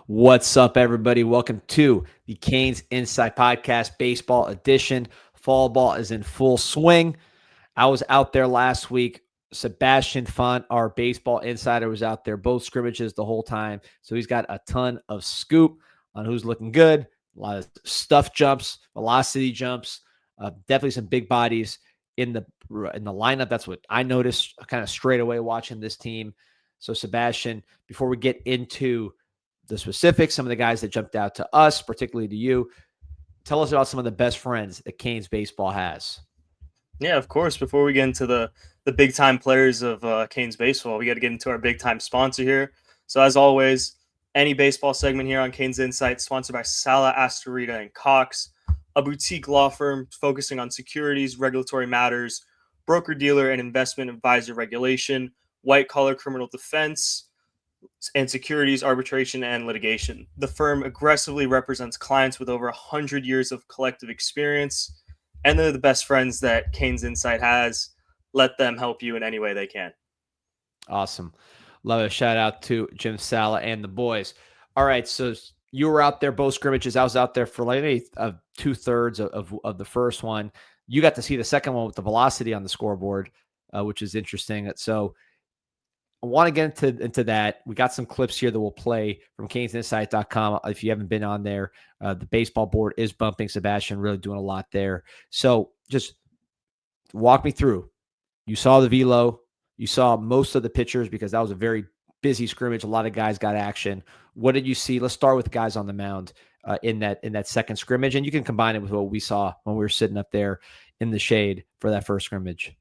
What's up, everybody? Welcome to the Canes Insight Podcast, baseball edition. Fall ball is in full swing. I was out there last week. Sebastian Font, our baseball insider, was out there, both scrimmages the whole time. So he's got a ton of scoop on who's looking good, a lot of stuff jumps, velocity jumps, definitely some big bodies in the lineup. That's what I noticed kind of straight away watching this team. So Sebastian, before we get into the specifics, some of the guys that jumped out to us, particularly to you, tell us about some of the best friends that Canes baseball has. Yeah, of course. Before we get into the big time players of Canes baseball, we got to get into our big time sponsor here. So as always, any baseball segment here on Canes Insight sponsored by Sallah Astarita Cox, a boutique law firm focusing on securities, regulatory matters, broker dealer and investment advisor regulation, white collar criminal defense, and securities, arbitration, and litigation. The firm aggressively represents clients with over 100 years of collective experience, and they're the best friends that Canes Insight has. Let them help you in any way they can. Awesome. Love it. Shout out to Jim Sallah and the boys. All right, so you were out there both scrimmages. I was out there for like 2/3 of the first one. You got to see the second one with the velocity on the scoreboard, which is interesting. So I want to get into that. We got some clips here that we'll play from CanesInsight.com. If you haven't been on there, the baseball board is bumping. Sebastian really doing a lot there. So just walk me through. You saw the velo. You saw most of the pitchers because that was a very busy scrimmage. A lot of guys got action. What did you see? Let's start with the guys on the mound in that second scrimmage, and you can combine it with what we saw when we were sitting up there in the shade for that first scrimmage.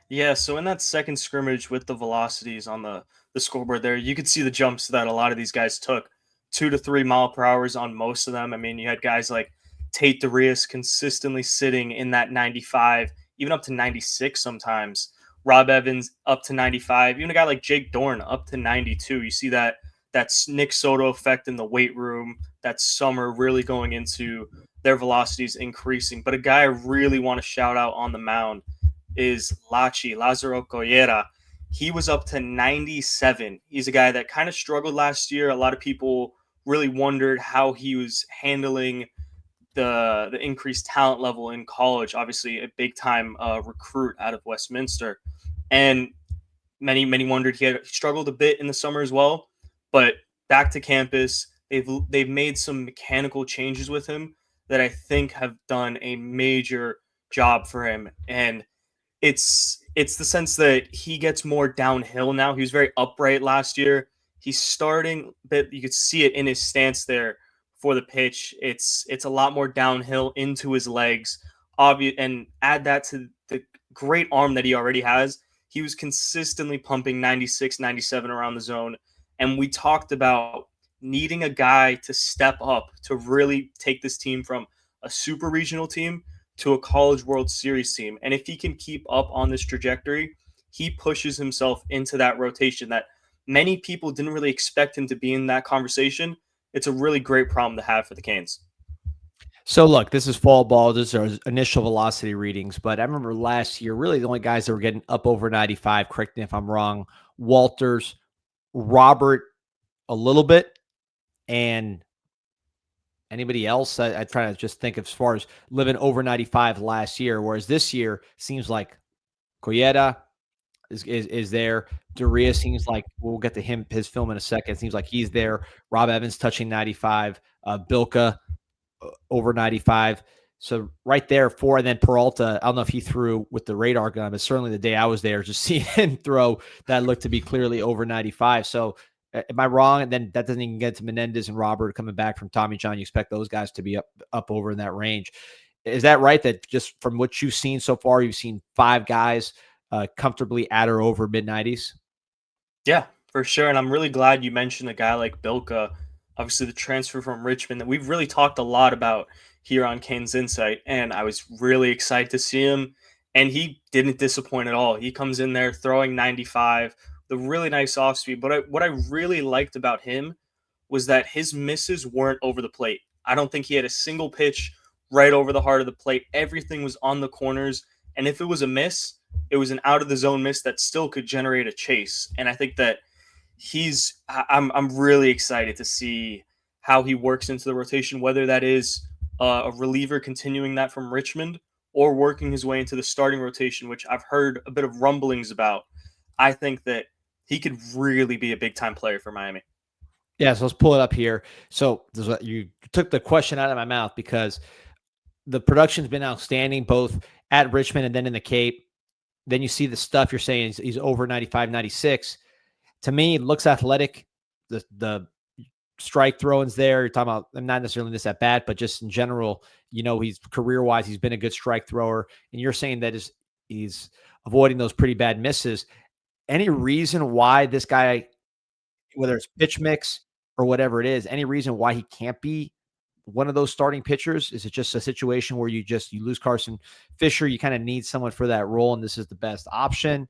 Yeah, so in that second scrimmage with the velocities on the scoreboard there, you could see the jumps that a lot of these guys took. 2 to 3 mile per hour on most of them. I mean, you had guys like Tate DeRias consistently sitting in that 95, even up to 96 sometimes. Rob Evans up to 95. Even a guy like Jake Dorn up to 92. You see that Nick Soto effect in the weight room that summer really going into their velocities increasing. But a guy I really want to shout out on the mound is Lázaro Collera. He was up to 97. He's a guy that kind of struggled last year. A lot of people really wondered how he was handling the increased talent level in college. Obviously, a big time recruit out of Westminster, and many wondered he had struggled a bit in the summer as well. But back to campus, they've made some mechanical changes with him that I think have done a major job for him. And it's the sense that he gets more downhill now. He was very upright last year. He's starting, but you could see it in his stance there for the pitch. It's a lot more downhill into his legs. Obvious, and add that to the great arm that he already has. He was consistently pumping 96, 97 around the zone. And we talked about needing a guy to step up to really take this team from a super regional team to a College World Series team. And if he can keep up on this trajectory, he pushes himself into that rotation that many people didn't really expect him to be in that conversation. It's a really great problem to have for the Canes. So look, this is fall ball. These are initial velocity readings, but I remember last year, really the only guys that were getting up over 95, correct me if I'm wrong, Walters, Robert a little bit, and anybody else? I try to just think as far as living over 95 last year, whereas this year seems like Collera is there. DeRias seems like we'll get to his film in a second. Seems like he's there. Rob Evans touching 95. Bilka over 95. So right there, four, and then Peralta, I don't know if he threw with the radar gun, but certainly the day I was there, just seeing him throw, that looked to be clearly over 95. So am I wrong? And then that doesn't even get to Menendez and Robert coming back from Tommy John. You expect those guys to be up over in that range. Is that right? That just from what you've seen so far, you've seen five guys comfortably at or over mid-90s? Yeah, for sure. And I'm really glad you mentioned a guy like Bilka, obviously the transfer from Richmond that we've really talked a lot about here on Canes Insight. And I was really excited to see him. And he didn't disappoint at all. He comes in there throwing 95, the really nice off speed. But what I really liked about him was that his misses weren't over the plate. I don't think he had a single pitch right over the heart of the plate. Everything was on the corners. And if it was a miss, it was an out of the zone miss that still could generate a chase. And I think that I'm really excited to see how he works into the rotation, whether that is a reliever continuing that from Richmond or working his way into the starting rotation, which I've heard a bit of rumblings about. I think that he could really be a big time player for Miami. Yeah, so let's pull it up here. So you took the question out of my mouth because the production's been outstanding both at Richmond and then in the Cape. Then you see the stuff you're saying he's over 95, 96. To me, it looks athletic. The strike throwing's there. You're talking about not necessarily this at bat, but just in general, he's career-wise, he's been a good strike thrower. And you're saying that he's avoiding those pretty bad misses. Any reason why this guy, whether it's pitch mix or whatever it is, any reason why he can't be one of those starting pitchers? Is it just a situation where you lose Carson Fisher, you kind of need someone for that role, and this is the best option?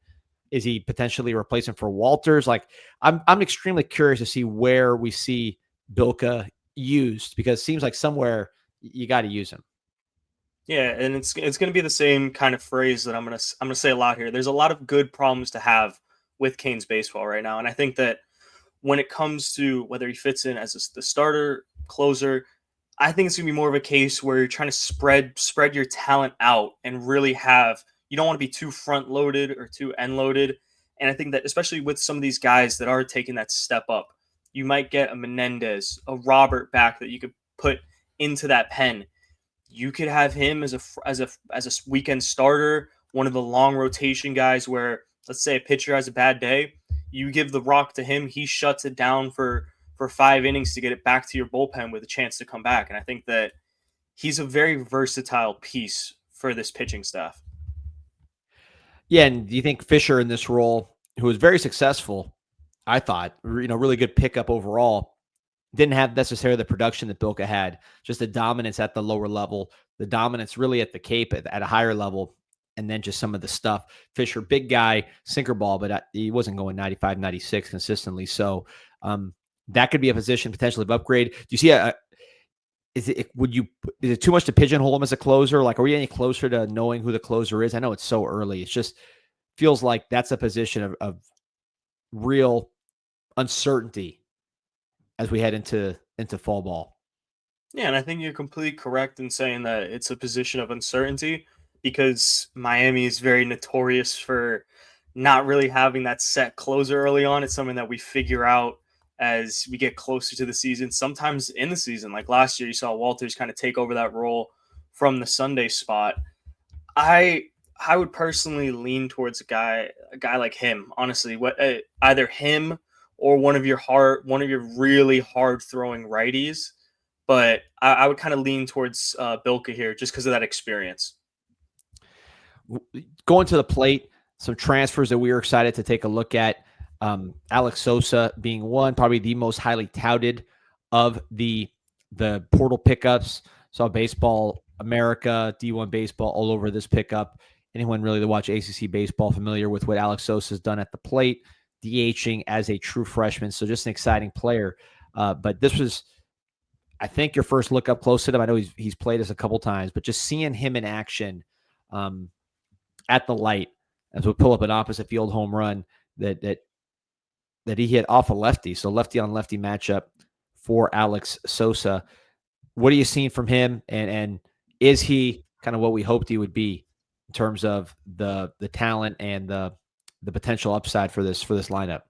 Is he potentially replacing for Walters? Like, I'm extremely curious to see where we see Bilka used, because it seems like somewhere you got to use him. Yeah, and it's going to be the same kind of phrase that I'm going to say a lot here. There's a lot of good problems to have with Canes baseball right now, and I think that when it comes to whether he fits in as the starter, closer, I think it's going to be more of a case where you're trying to spread your talent out and really have, you don't want to be too front loaded or too end loaded. And I think that especially with some of these guys that are taking that step up, you might get a Menendez, a Robert back that you could put into that pen. You could have him as a weekend starter, one of the long rotation guys where, let's say, a pitcher has a bad day, you give the rock to him, he shuts it down for 5 innings to get it back to your bullpen with a chance to come back. And I think that he's a very versatile piece for this pitching staff. Yeah, and do you think Fisher in this role, who was very successful, I thought, really good pickup overall, didn't have necessarily the production that Bilka had, just the dominance at the lower level, the dominance really at the Cape at a higher level, and then just some of the stuff. Fisher, big guy, sinker ball, but he wasn't going 95, 96 consistently. So that could be a position potentially of upgrade. Do you see is it too much to pigeonhole him as a closer? Like, are we any closer to knowing who the closer is? I know it's so early. It's just feels like that's a position of real uncertainty as we head into fall ball. Yeah, and I think you're completely correct in saying that it's a position of uncertainty because Miami is very notorious for not really having that set closer early on. It's something that we figure out as we get closer to the season. Sometimes in the season, like last year, you saw Walters kind of take over that role from the Sunday spot. I I would personally lean towards a guy like him. Honestly, either him or one of your really hard throwing righties. But I would kind of lean towards Bilka here just because of that experience. Going to the plate, some transfers that we were excited to take a look at. Alex Sosa being one, probably the most highly touted of the portal pickups. Saw Baseball America, D1 Baseball all over this pickup. Anyone really to watch ACC baseball familiar with what Alex Sosa has done at the plate, DHing as a true freshman. So just an exciting player. But this was, I think, your first look up close to him. I know he's played us a couple times, but just seeing him in action at the light as we pull up an opposite field home run that he hit off a lefty. So lefty on lefty matchup for Alex Sosa. What are you seeing from him? And is he kind of what we hoped he would be in terms of the talent and the potential upside for this lineup?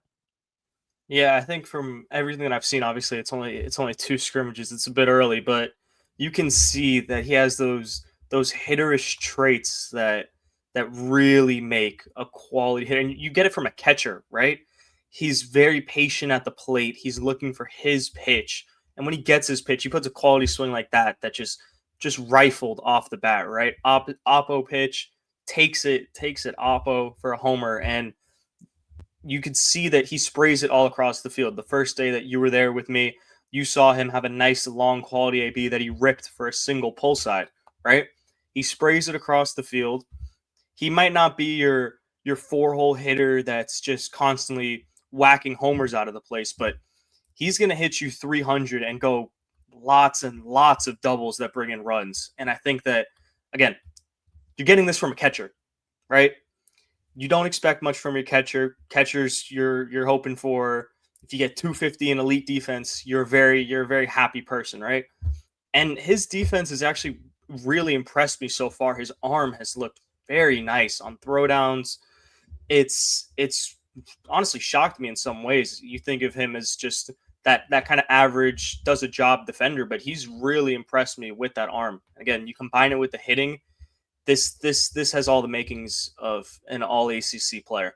Yeah, I think from everything that I've seen, obviously it's only two scrimmages. It's a bit early, but you can see that he has those hitterish traits that really make a quality hitter. And you get it from a catcher, right? He's very patient at the plate. He's looking for his pitch, and when he gets his pitch, he puts a quality swing like that just rifled off the bat, right? Oppo pitch takes it oppo for a homer, and you could see that he sprays it all across the field. The first day that you were there with me, you saw him have a nice long quality AB that he ripped for a single pull side, right? He sprays it across the field. He might not be your four-hole hitter that's just constantly whacking homers out of the place, but he's going to hit you 300 and go lots and lots of doubles that bring in runs. And I think that, again, you're getting this from a catcher, right? You don't expect much from your catcher. Catchers, you're hoping for if you get 250 in elite defense, you're a very happy person, right? And his defense has actually really impressed me so far. His arm has looked very nice on throwdowns. It's honestly shocked me in some ways. You think of him as just that kind of average, does a job defender, but he's really impressed me with that arm. Again, you combine it with the hitting. This has all the makings of an all ACC player.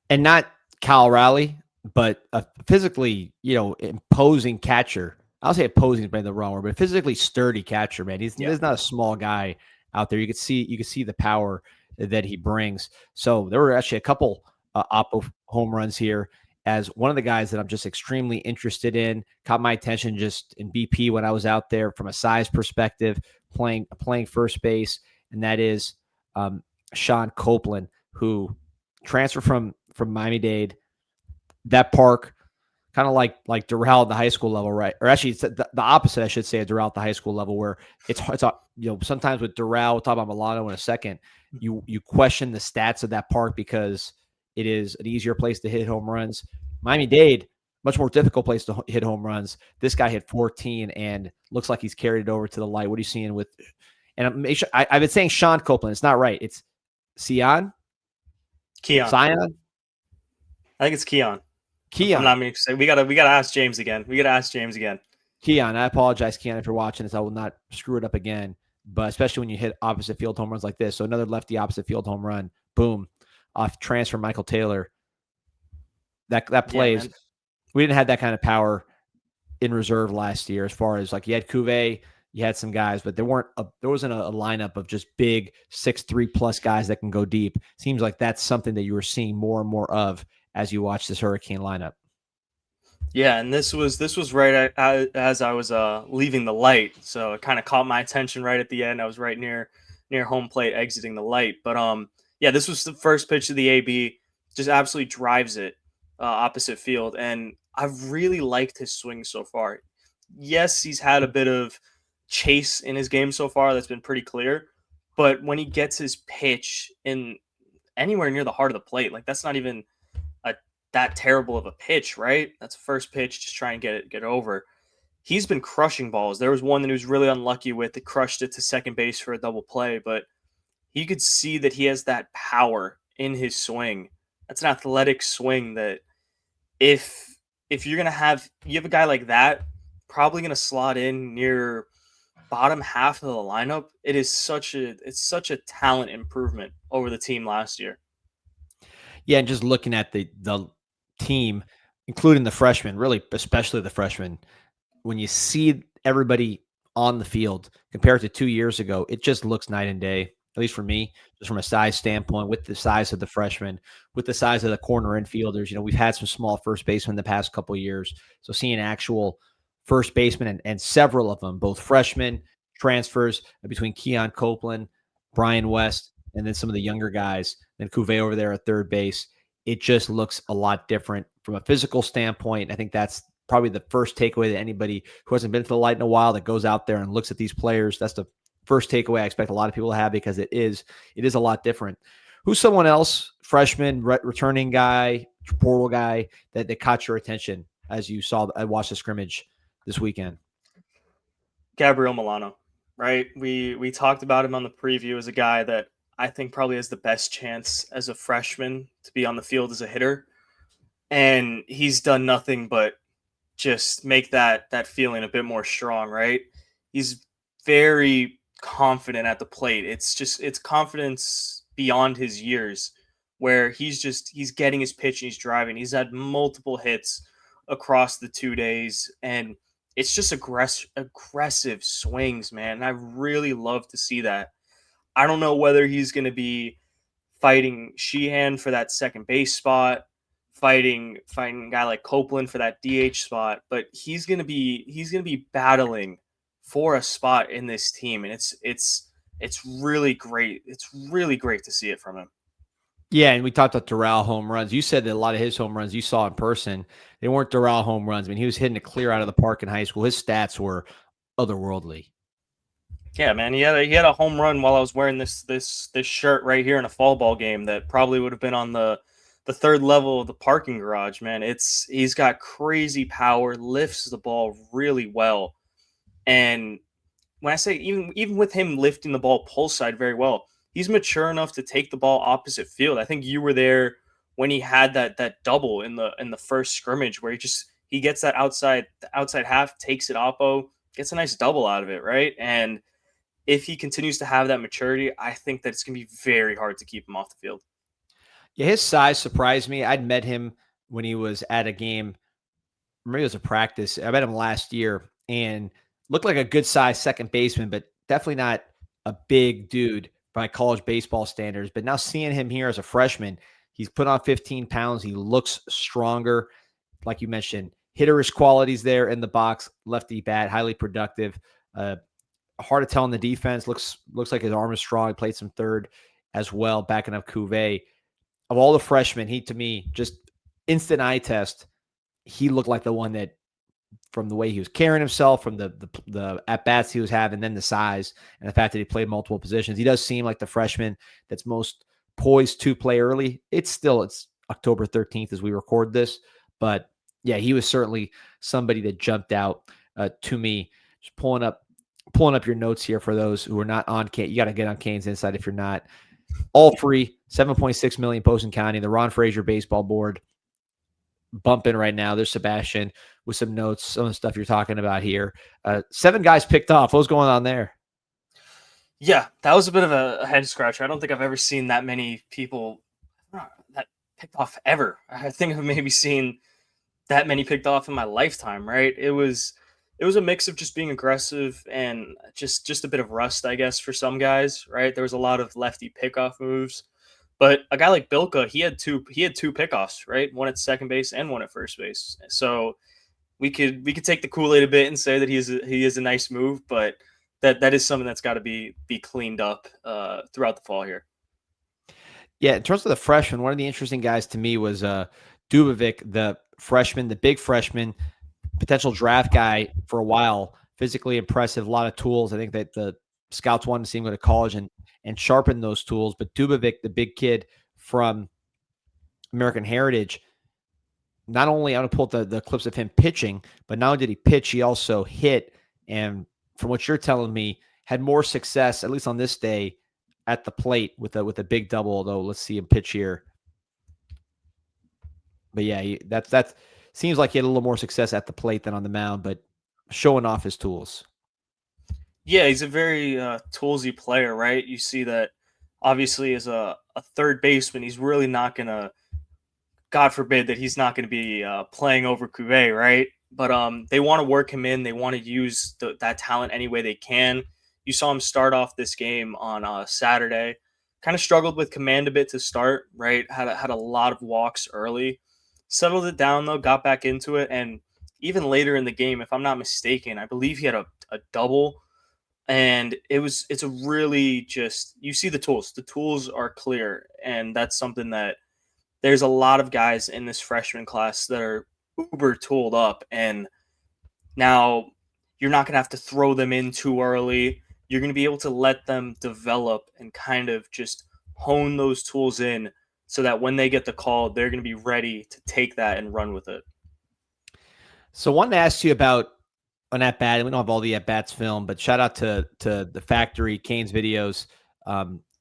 And not Cal Raleigh, but a physically, imposing catcher. I'll say opposing is maybe the wrong word, but physically sturdy catcher, man. He's not a small guy out there. You could see the power that he brings. So there were actually a couple Oppo home runs here. As one of the guys that I'm just extremely interested in, caught my attention just in BP when I was out there from a size perspective, playing first base, and that is Sean Copeland, who transferred from Miami-Dade. That park, kind of like Doral at the high school level, right? Or actually, it's the opposite, I should say, at Doral at the high school level, where it's sometimes with Doral, we'll talk about Milano in a second, you question the stats of that park because it is an easier place to hit home runs. Miami-Dade, much more difficult place to hit home runs. This guy hit 14 and looks like he's carried it over to the light. What are you seeing with? And I've been saying Sean Copeland. It's not right. It's Keon. Sion. I think it's Keon. I'm not me. We gotta ask James again. Keon, I apologize, Keon, if you're watching this. I will not screw it up again. But especially when you hit opposite field home runs like this. So another lefty opposite field home run. Boom. Off transfer Michael Taylor. That plays. Yeah, we didn't have that kind of power in reserve last year as far as you had Cuvée, you had some guys, but there wasn't a lineup of just big 6'3" plus guys that can go deep. Seems like that's something that you were seeing more and more of as you watch this Hurricane lineup. Yeah, and this was right as I was leaving the light, so it kind of caught my attention right at the end. I was right near home plate, exiting the light. But yeah, this was the first pitch of the AB. Just absolutely drives it opposite field, and I've really liked his swing so far. Yes, he's had a bit of chase in his game so far. That's been pretty clear. But when he gets his pitch in anywhere near the heart of the plate, that's not even that terrible of a pitch, right? That's first pitch, just try and get it over. He's been crushing balls. There was one that he was really unlucky with that crushed it to second base for a double play, but you could see that he has that power in his swing. That's an athletic swing that if you're gonna have a guy like that, probably gonna slot in near bottom half of the lineup. It's such a talent improvement over the team last year. Yeah, and just looking at the team, including the freshmen, really especially the freshmen, when you see everybody on the field compared to 2 years ago, it just looks night and day, at least for me, just from a size standpoint, with the size of the freshmen, with the size of the corner infielders. We've had some small first basemen the past couple of years. So seeing actual first basemen and several of them, both freshmen, transfers between Keon Copeland, Brian West, and then some of the younger guys, then Cuvée over there at third base, it just looks a lot different from a physical standpoint. I think that's probably the first takeaway that anybody who hasn't been to the light in a while that goes out there and looks at these players, that's the first takeaway I expect a lot of people to have, because it is a lot different. Who's someone else, freshman, returning guy, portal guy, that caught your attention as you watched the scrimmage this weekend? Gabriel Milano, right? We talked about him on the preview as a guy that I think probably has the best chance as a freshman to be on the field as a hitter. And he's done nothing but just make that feeling a bit more strong, right? He's very confident at the plate. It's confidence beyond his years, where he's getting his pitch and he's driving. He's had multiple hits across the 2 days, and it's just aggressive swings, man. And I really love to see that. I don't know whether he's going to be fighting Sheehan for that second base spot, fighting a guy like Copeland for that DH spot, but he's going to be battling for a spot in this team, and it's really great. It's really great to see it from him. Yeah, and we talked about Doral home runs. You said that a lot of his home runs you saw in person, they weren't Doral home runs. I mean, he was hitting it clear out of the park in high school. His stats were otherworldly. Yeah, man, he had a home run while I was wearing this shirt right here in a fall ball game that probably would have been on the the third level of the parking garage, man. He's got crazy power, lifts the ball really well. And when I say even with him lifting the ball pull side very well, he's mature enough to take the ball opposite field. I think you were there when he had that double in the first scrimmage where he gets that outside half, takes it oppo, gets a nice double out of it, right? And if he continues to have that maturity, I think that it's gonna be very hard to keep him off the field. Yeah, his size surprised me. I'd met him when he was at a game. Maybe it was a practice. I met him last year and looked like a good size second baseman, but definitely not a big dude by college baseball standards. But now seeing him here as a freshman, he's put on 15 pounds. He looks stronger. Like you mentioned, hitterish qualities there in the box, lefty bat, highly productive. Hard to tell in the defense. Looks like his arm is strong. He played some third as well, backing up Cuvée. Of all the freshmen, he, to me, just instant eye test. He looked like the one that, from the way he was carrying himself, from the at bats he was having, then the size and the fact that he played multiple positions, he does seem like the freshman that's most poised to play early. It's October 13th as we record this, but yeah, he was certainly somebody that jumped out to me. Just pulling up your notes here for those who are not on Kane. You got to get on CanesInSight if you're not. All free, 7.6 million Poston County, the Ron Frazier baseball board bumping right now. There's Sebastian with some notes, some of the stuff you're talking about here. 7 guys picked off. What's going on there? Yeah, that was a bit of a head scratcher. I don't think I've ever seen that many people that picked off ever. I think I've maybe seen that many picked off in my lifetime, right? It was a mix of just being aggressive and just a bit of rust, I guess, for some guys, right? There was a lot of lefty pickoff moves. But a guy like Bilka, he had two pickoffs, right? One at second base and one at first base. So we could take the Kool-Aid a bit and say that he is a nice move, but that is something that's got to be cleaned up throughout the fall here. Yeah, in terms of the freshman, one of the interesting guys to me was Dubovic, the freshman, the big freshman, potential draft guy for a while. Physically impressive, a lot of tools. I think that the scouts wanted to see him go to college and sharpen those tools. But Dubovic, the big kid from American Heritage, not only, I'm going to pull up the clips of him pitching, but not only did he pitch, he also hit. And from what you're telling me, had more success, at least on this day, at the plate with a big double. Although let's see him pitch here. But yeah, that's seems like he had a little more success at the plate than on the mound, but showing off his tools. Yeah, he's a very toolsy player, right? You see that obviously as a third baseman, he's really not gonna. God forbid that he's not going to be playing over Cuvée, right? But they want to work him in. They want to use that talent any way they can. You saw him start off this game on Saturday. Kind of struggled with command a bit to start, right? Had a lot of walks early. Settled it down though, got back into it, and even later in the game, if I'm not mistaken, I believe he had a double. And it's a really just you see the tools. The tools are clear, and that's something that there's a lot of guys in this freshman class that are uber tooled up, and now you're not going to have to throw them in too early. You're going to be able to let them develop and kind of just hone those tools in so that when they get the call, they're going to be ready to take that and run with it. So I wanted to ask you about an at-bat, and we don't have all the at-bats filmed, but shout out to the Factory, Canes Videos.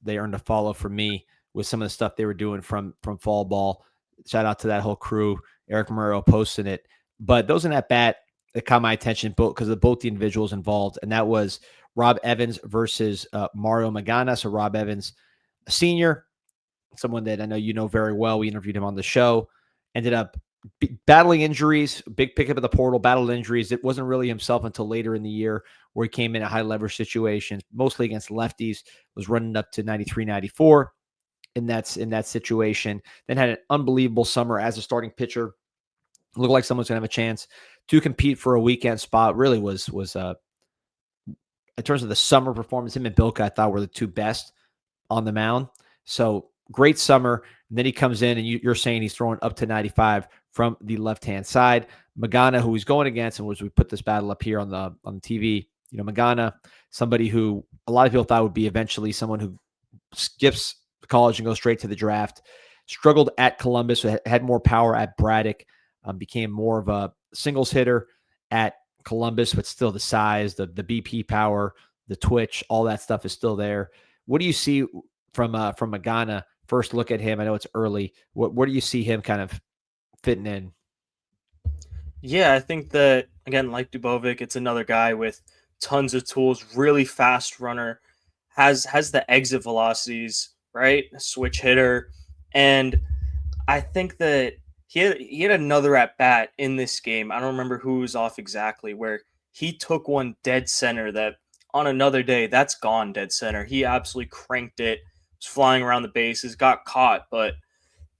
They earned a follow from me with some of the stuff they were doing from fall ball. Shout out to that whole crew. Eric Murrow posting it. But those in that bat that caught my attention because of both the individuals involved, and that was Rob Evans versus Mario Magana. So Rob Evans, a senior, someone that I know you know very well. We interviewed him on the show. Ended up battling injuries, big pickup of the portal, battled injuries. It wasn't really himself until later in the year where he came in a high leverage situations, mostly against lefties, was running up to 93, 94. In that situation, then had an unbelievable summer as a starting pitcher. Looked like someone's gonna have a chance to compete for a weekend spot. Really was in terms of the summer performance, him and Bilka I thought were the two best on the mound. So great summer. And then he comes in and you're saying he's throwing up to 95 from the left-hand side. Magana, who he's going against, and was we put this battle up here on the TV. You know, Magana, somebody who a lot of people thought would be eventually someone who skips college and goes straight to the draft. struggled at Columbus, had more power at Braddock, became more of a singles hitter at Columbus, but still the size, the BP power, the twitch, all that stuff is still there. What do you see from Magana? First look at him. I know it's early. Where do you see him kind of fitting in? Yeah, I think that again, like Dubovic, it's another guy with tons of tools, really fast runner, has the exit velocities, right? A switch hitter. And I think that he had another at bat in this game. I don't remember who was off exactly, where he took one dead center that on another day, that's gone dead center. He absolutely cranked it, was flying around the bases, got caught, but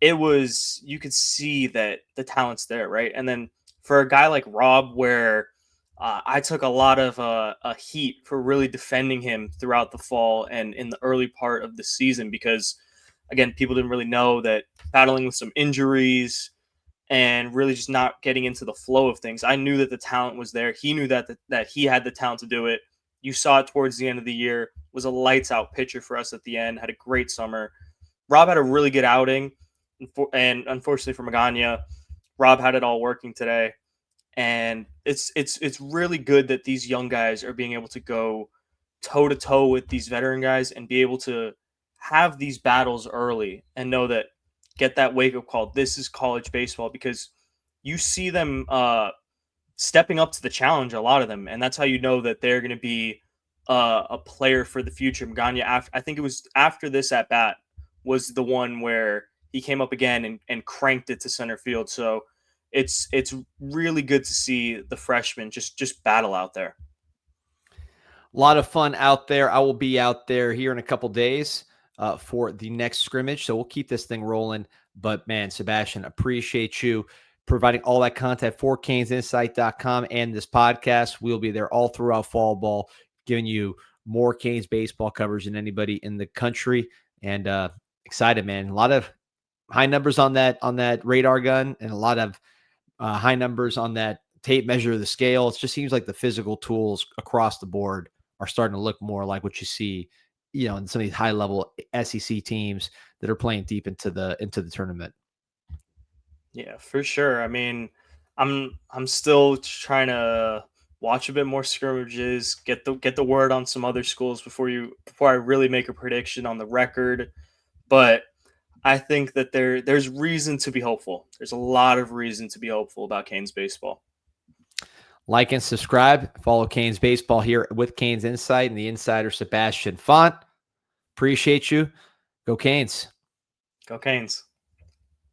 it was, you could see that the talent's there, right? And then for a guy like Rob, where I took a lot of a heat for really defending him throughout the fall and in the early part of the season, because again, people didn't really know that, battling with some injuries and really just not getting into the flow of things. I knew that the talent was there. He knew that he had the talent to do it. You saw it towards the end of the year. Was a lights out pitcher for us at the end. Had a great summer. Rob had a really good outing, and unfortunately for Magana, Rob had it all working today. And it's really good that these young guys are being able to go toe to toe with these veteran guys and be able to have these battles early and know that, get that wake up call. This is college baseball, because you see them stepping up to the challenge, a lot of them, and that's how you know that they're going to be a player for the future. Magana, I think it was after this at bat, was the one where he came up again and cranked it to center field. So it's really good to see the freshmen just battle out there. A lot of fun out there. I will be out there here in a couple days for the next scrimmage, so we'll keep this thing rolling. But man, Sebastian, appreciate you providing all that content for CanesInsight.com and this podcast. We'll be there all throughout fall ball, giving you more Canes baseball coverage than anybody in the country. And excited, man. A lot of high numbers on that radar gun, and a lot of high numbers on that tape measure of the scale. It just seems like the physical tools across the board are starting to look more like what you see, in some of these high level SEC teams that are playing deep into the tournament. Yeah, for sure. I mean, I'm still trying to watch a bit more scrimmages, get the word on some other schools before I really make a prediction on the record. But I think that there's reason to be hopeful. There's a lot of reason to be hopeful about Canes baseball. Like and subscribe. Follow Canes baseball here with Canes Insight and the insider Sebastian Font. Appreciate you. Go Canes. Go Canes.